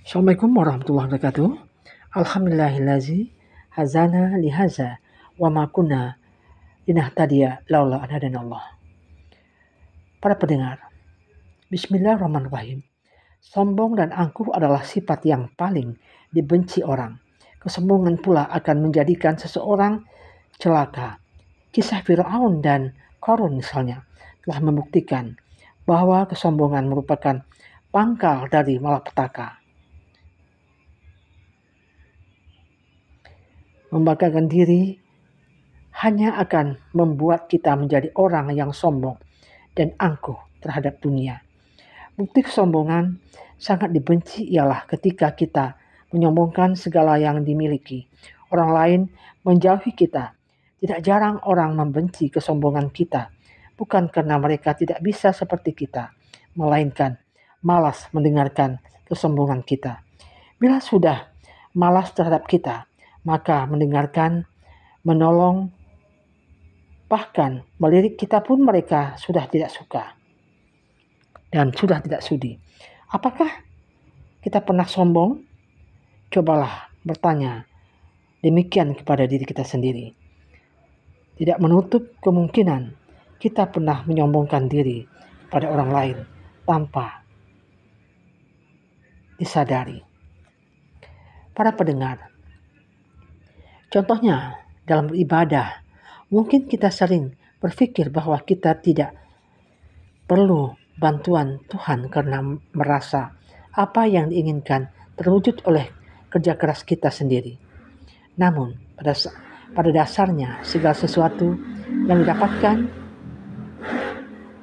Assalamualaikum warahmatullahi wabarakatuh. Alhamdulillahillazi hazana lihaza wa ma kunna linahtadiya laula an hadanallah. Para pendengar, bismillahirrahmanirrahim. Sombong dan angkuh adalah sifat yang paling dibenci orang. Kesombongan pula akan menjadikan seseorang celaka. Kisah Firaun dan Qarun misalnya telah membuktikan bahwa kesombongan merupakan pangkal dari malapetaka. Membanggakan diri hanya akan membuat kita menjadi orang yang sombong dan angkuh terhadap dunia. Bukti kesombongan sangat dibenci ialah ketika kita menyombongkan segala yang dimiliki. Orang lain menjauhi kita. Tidak jarang orang membenci kesombongan kita, bukan karena mereka tidak bisa seperti kita, melainkan malas mendengarkan kesombongan kita. Bila sudah malas terhadap kita, maka mendengarkan, menolong, bahkan melirik kita pun mereka sudah tidak suka dan sudah tidak sudi. Apakah kita pernah sombong? Cobalah bertanya demikian kepada diri kita sendiri. Tidak menutup kemungkinan kita pernah menyombongkan diri pada orang lain tanpa disadari. Para pendengar, contohnya dalam beribadah, mungkin kita sering berpikir bahwa kita tidak perlu bantuan Tuhan karena merasa apa yang diinginkan terwujud oleh kerja keras kita sendiri. Namun, pada dasarnya segala sesuatu yang didapatkan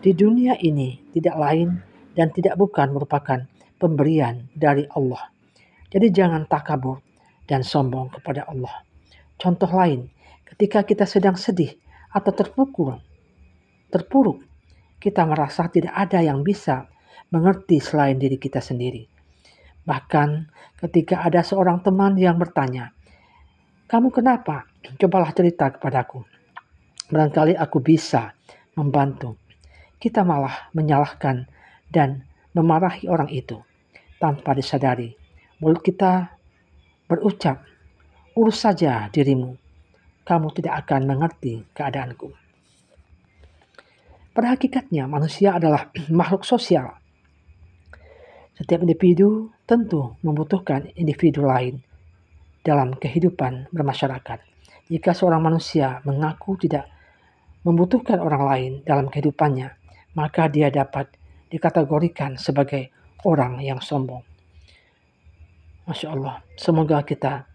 di dunia ini tidak lain dan tidak bukan merupakan pemberian dari Allah. Jadi jangan takabur dan sombong kepada Allah. Contoh lain, ketika kita sedang sedih atau terpuruk, kita merasa tidak ada yang bisa mengerti selain diri kita sendiri. Bahkan ketika ada seorang teman yang bertanya, "Kamu kenapa? Cobalah cerita kepadaku. Barangkali aku bisa membantu." Kita malah menyalahkan dan memarahi orang itu. Tanpa disadari, mulut kita berucap, "Urus saja dirimu. Kamu tidak akan mengerti keadaanku." Pada hakikatnya manusia adalah makhluk sosial. Setiap individu tentu membutuhkan individu lain dalam kehidupan bermasyarakat. Jika seorang manusia mengaku tidak membutuhkan orang lain dalam kehidupannya, maka dia dapat dikategorikan sebagai orang yang sombong. Masya Allah, semoga kita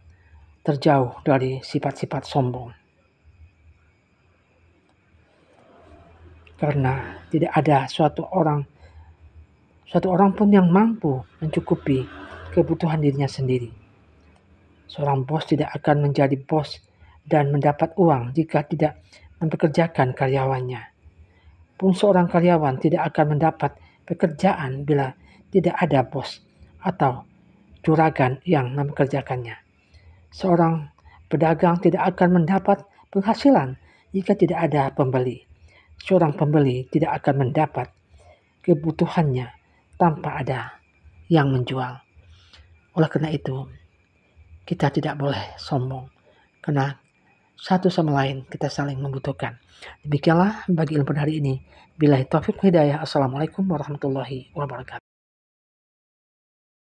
terjauh dari sifat-sifat sombong. Karena tidak ada suatu orang pun yang mampu mencukupi kebutuhan dirinya sendiri. Seorang bos tidak akan menjadi bos dan mendapat uang jika tidak mempekerjakan karyawannya. Pun seorang karyawan tidak akan mendapat pekerjaan bila tidak ada bos atau juragan yang mempekerjakannya. Seorang pedagang tidak akan mendapat penghasilan jika tidak ada pembeli. Seorang pembeli tidak akan mendapat kebutuhannya tanpa ada yang menjual. Oleh karena itu, kita tidak boleh sombong, karena satu sama lain kita saling membutuhkan. Demikianlah bagi ilmu hari ini. Billahi taufiq hidayah. Assalamualaikum warahmatullahi wabarakatuh.